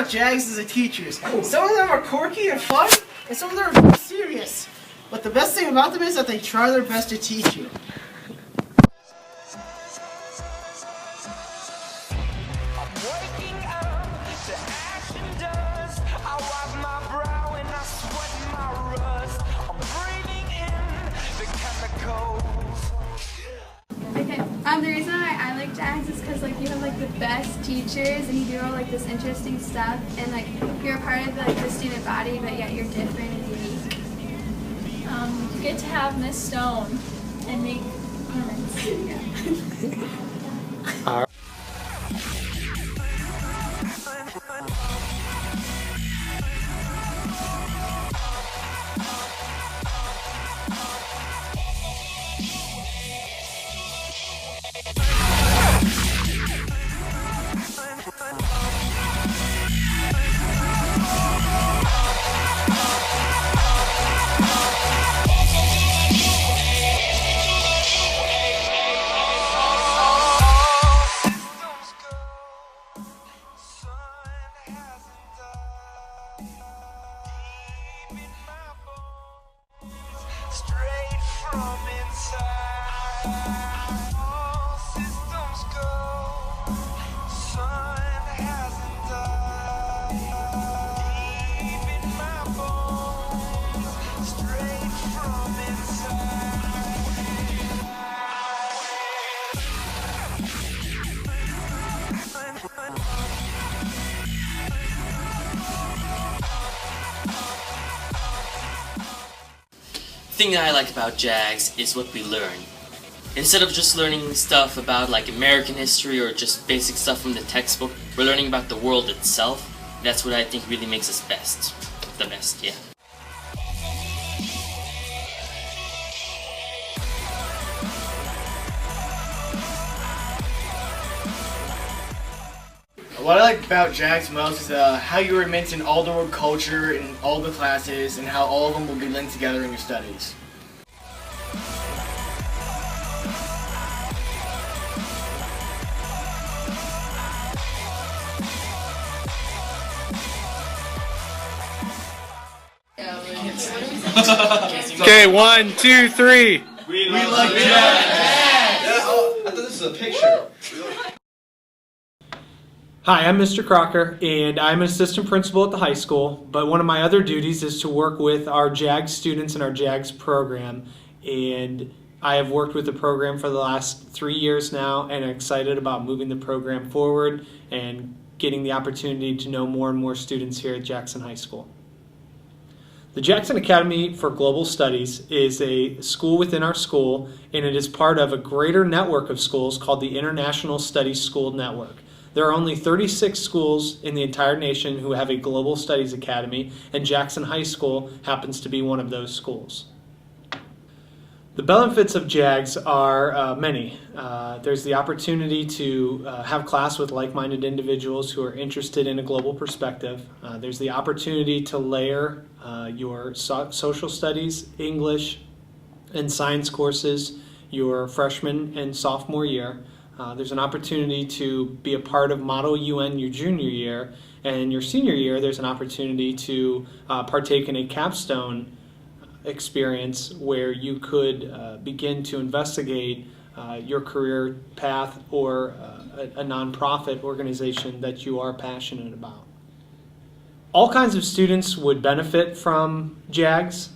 about JAGS is the teachers. Some of them are quirky and fun, and some of them are very serious. But the best thing about them is that they try their best to teach you. The reason why I like JAGS is because you have the best teachers and you do all this interesting stuff and you're a part of the student body, but yet you're different and unique. You get to have Miss Stone and make comments. The thing that I like about JAGS is what we learn. Instead of just learning stuff about American history or just basic stuff from the textbook, we're learning about the world itself. That's what I think really makes us best. The best, yeah. What I like about JAGS most is how you are immersed in all the world culture in all the classes and how all of them will be linked together in your studies. Okay, 1, 2, 3. We like JAGS! I thought this was a picture. Hi, I'm Mr. Crocker, and I'm an assistant principal at the high school, but one of my other duties is to work with our JAGS students in our JAGS program, and I have worked with the program for the last 3 years now, and I'm excited about moving the program forward and getting the opportunity to know more and more students here at Jackson High School. The Jackson Academy for Global Studies is a school within our school, and it is part of a greater network of schools called the International Studies School Network. There are only 36 schools in the entire nation who have a Global Studies Academy, and Jackson High School happens to be one of those schools. The benefits of JAGS are many. There's the opportunity to have class with like-minded individuals who are interested in a global perspective. There's the opportunity to layer your social studies, English, and science courses your freshman and sophomore year. There's an opportunity to be a part of Model UN your junior year, and your senior year there's an opportunity to partake in a capstone experience where you could begin to investigate your career path or a nonprofit organization that you are passionate about. All kinds of students would benefit from JAGS,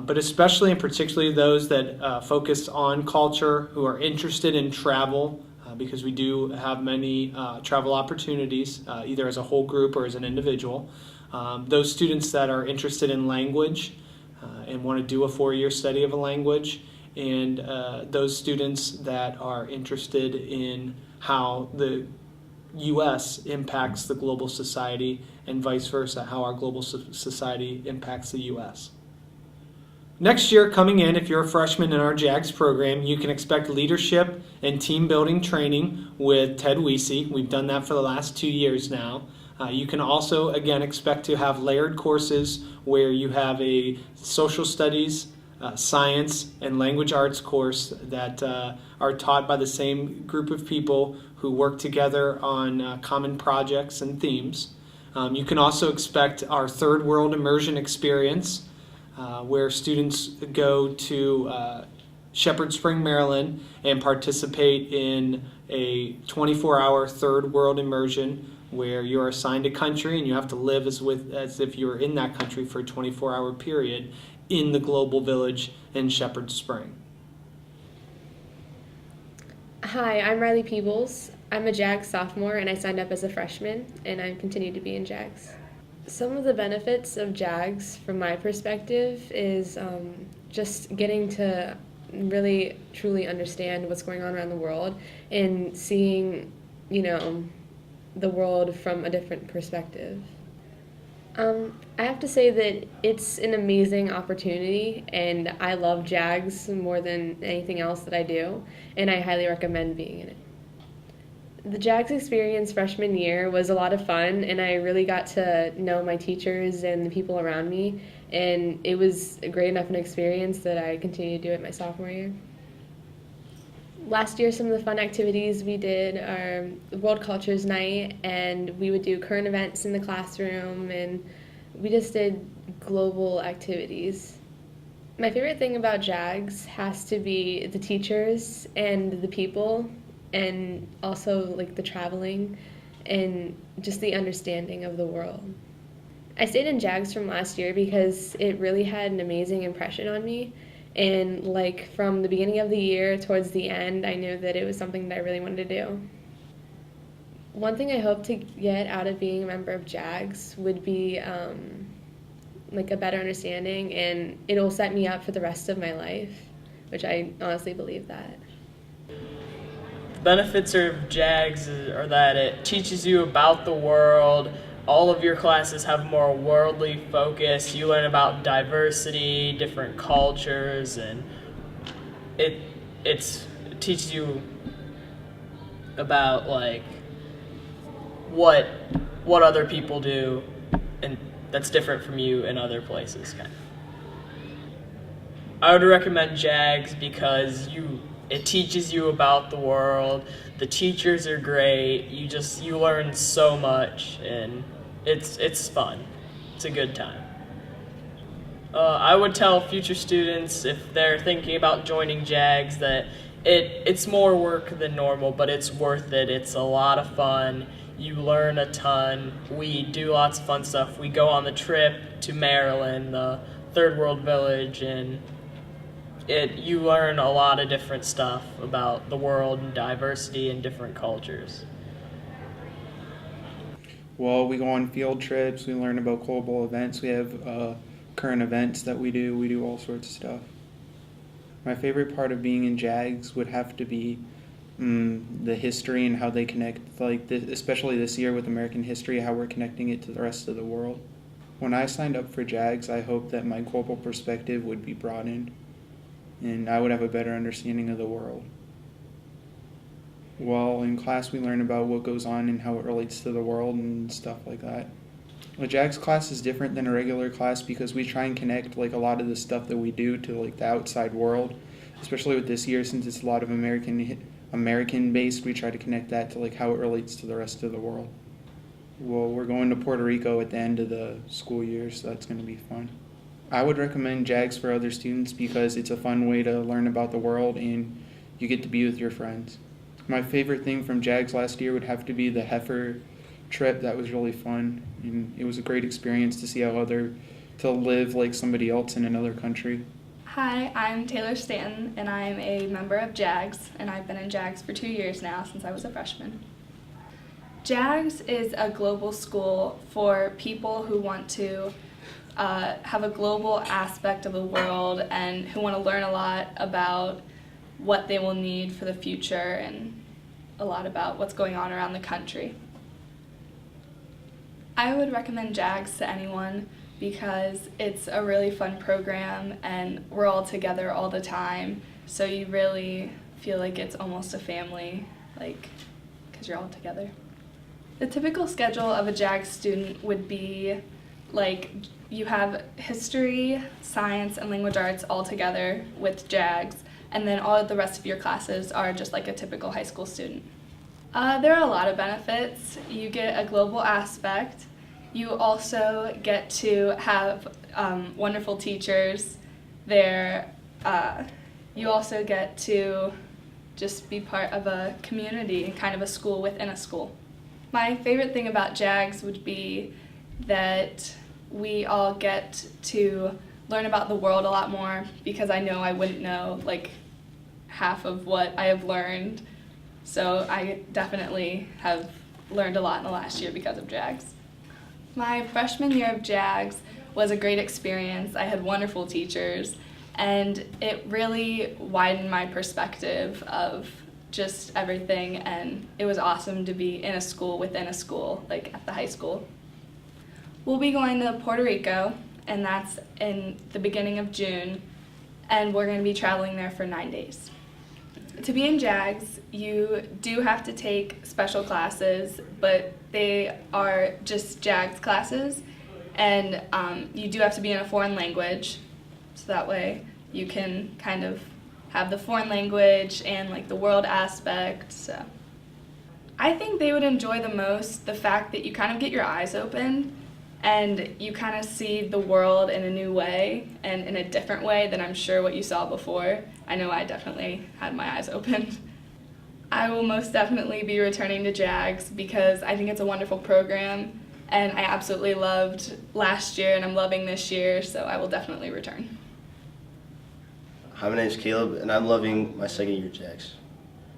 but especially and particularly those that focus on culture, who are interested in travel, because we do have many travel opportunities, either as a whole group or as an individual. Those students that are interested in language and want to do a 4-year study of a language, and those students that are interested in how the U.S. impacts the global society and vice versa, how our global society impacts the U.S. Next year, coming in, if you're a freshman in our JAGS program, you can expect leadership and team building training with Ted Weesey. We've done that for the last 2 years now. You can also, again, expect to have layered courses where you have a social studies, science, and language arts course that are taught by the same group of people who work together on common projects and themes. You can also expect our third world immersion experience, where students go to Shepherd Spring, Maryland, and participate in a 24-hour third world immersion where you're assigned a country and you have to live as if you were in that country for a 24-hour period in the global village in Shepherd Spring. Hi, I'm Riley Peebles. I'm a JAGS sophomore and I signed up as a freshman and I continue to be in JAGS. Some of the benefits of JAGS from my perspective is just getting to really truly understand what's going on around the world and seeing, the world from a different perspective. I have to say that it's an amazing opportunity and I love JAGS more than anything else that I do, and I highly recommend being in it. The JAGS experience freshman year was a lot of fun and I really got to know my teachers and the people around me, and it was a great enough an experience that I continue to do it my sophomore year. Last year, some of the fun activities we did are World Cultures Night, and we would do current events in the classroom, and we just did global activities. My favorite thing about JAGS has to be the teachers and the people, and also like the traveling and just the understanding of the world. I stayed in JAGS from last year because it really had an amazing impression on me. And from the beginning of the year towards the end, I knew that it was something that I really wanted to do. One thing I hope to get out of being a member of JAGS would be a better understanding, and it'll set me up for the rest of my life, which I honestly believe that. The benefits of JAGS are that it teaches you about the world. All of your classes have more worldly focus. You learn about diversity, different cultures, and it teaches you about what other people do, and that's different from you in other places. I would recommend JAGS because it teaches you about the world. The teachers are great. You learn so much, and it's fun. It's a good time. I would tell future students if they're thinking about joining JAGS that it's more work than normal, but it's worth it. It's a lot of fun. You learn a ton. We do lots of fun stuff. We go on the trip to Maryland, the third world village, and you learn a lot of different stuff about the world and diversity and different cultures. Well, we go on field trips, we learn about global events, we have current events that we do all sorts of stuff. My favorite part of being in JAGS would have to be the history and how they connect, especially this year with American history, how we're connecting it to the rest of the world. When I signed up for JAGS, I hoped that my global perspective would be broadened and I would have a better understanding of the world. Well, in class we learn about what goes on and how it relates to the world and stuff like that. A JAGS class is different than a regular class because we try and connect a lot of the stuff that we do to the outside world, especially with this year since it's a lot of American based. We try to connect that to how it relates to the rest of the world. Well, we're going to Puerto Rico at the end of the school year, so that's going to be fun. I would recommend JAGS for other students because it's a fun way to learn about the world and you get to be with your friends. My favorite thing from JAGS last year would have to be the heifer trip. That was really fun, and it was a great experience to see to live like somebody else in another country. Hi, I'm Taylor Stanton, and I'm a member of JAGS, and I've been in JAGS for 2 years now since I was a freshman. JAGS is a global school for people who want to have a global aspect of the world and who want to learn a lot about what they will need for the future and a lot about what's going on around the country. I would recommend JAGS to anyone because it's a really fun program and we're all together all the time, so you really feel like it's almost a family, because you're all together. The typical schedule of a JAGS student would be you have history, science, and language arts all together with JAGS, and then all of the rest of your classes are just like a typical high school student. There are a lot of benefits. You get a global aspect. You also get to have wonderful teachers there. You also get to just be part of a community and kind of a school within a school. My favorite thing about JAGS would be that we all get to learn about the world a lot more, because I know I wouldn't know like half of what I have learned. So I definitely have learned a lot in the last year because of JAGS. My freshman year of JAGS was a great experience. I had wonderful teachers, and it really widened my perspective of just everything, and it was awesome to be in a school within a school, like at the high school. We'll be going to Puerto Rico, and that's in the beginning of June, and we're going to be traveling there for 9 days. To be in JAGS, you do have to take special classes, but they are just JAGS classes, and you do have to be in a foreign language, so that way you can kind of have the foreign language and like the world aspect. So I think they would enjoy the most the fact that you kind of get your eyes opened and you kind of see the world in a new way and in a different way than I'm sure what you saw before. I know I definitely had my eyes opened. I will most definitely be returning to JAGS because I think it's a wonderful program, and I absolutely loved last year and I'm loving this year, so I will definitely return. Hi, my name is Caleb, and I'm loving my second year at JAGS.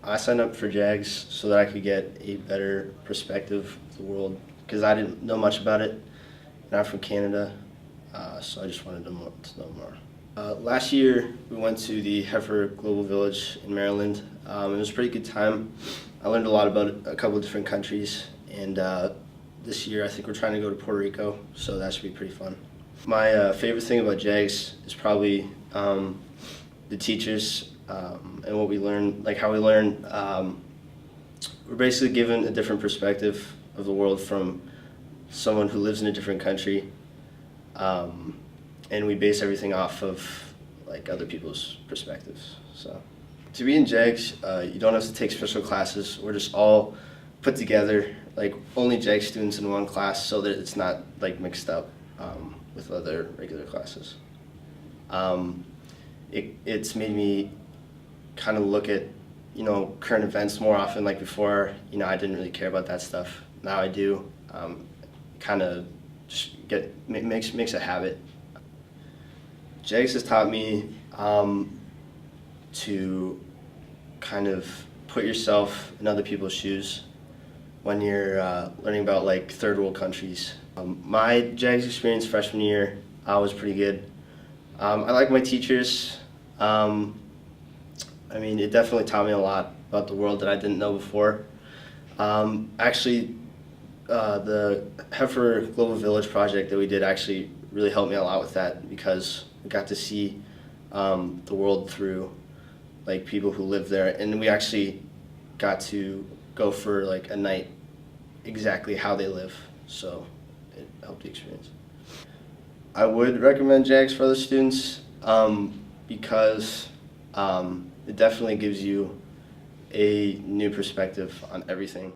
I signed up for JAGS so that I could get a better perspective of the world, because I didn't know much about it, and I'm from Canada, so I just wanted to know more. Last year, we went to the Heifer Global Village in Maryland. It was a pretty good time. I learned a lot about a couple of different countries, and this year I think we're trying to go to Puerto Rico, so that should be pretty fun. My favorite thing about JAGS is probably the teachers and what we learn, like how we learn. We're basically given a different perspective of the world from someone who lives in a different country, and we base everything off of like other people's perspectives. So to be in JAGS, you don't have to take special classes. We're just all put together, like only JAGS students in one class, so that it's not like mixed up with other regular classes. It's made me kind of look at, current events more often. Like before, I didn't really care about that stuff. Now I do. Kind of just makes a habit. JAGS has taught me to kind of put yourself in other people's shoes when you're learning about like third world countries. My JAGS experience freshman year was pretty good. I like my teachers. It definitely taught me a lot about the world that I didn't know before. Actually, the Heifer Global Village project that we did actually really helped me a lot with that, because we got to see the world through like people who live there, and we actually got to go for like a night exactly how they live, so it helped the experience. I would recommend JAGS for other students because it definitely gives you a new perspective on everything.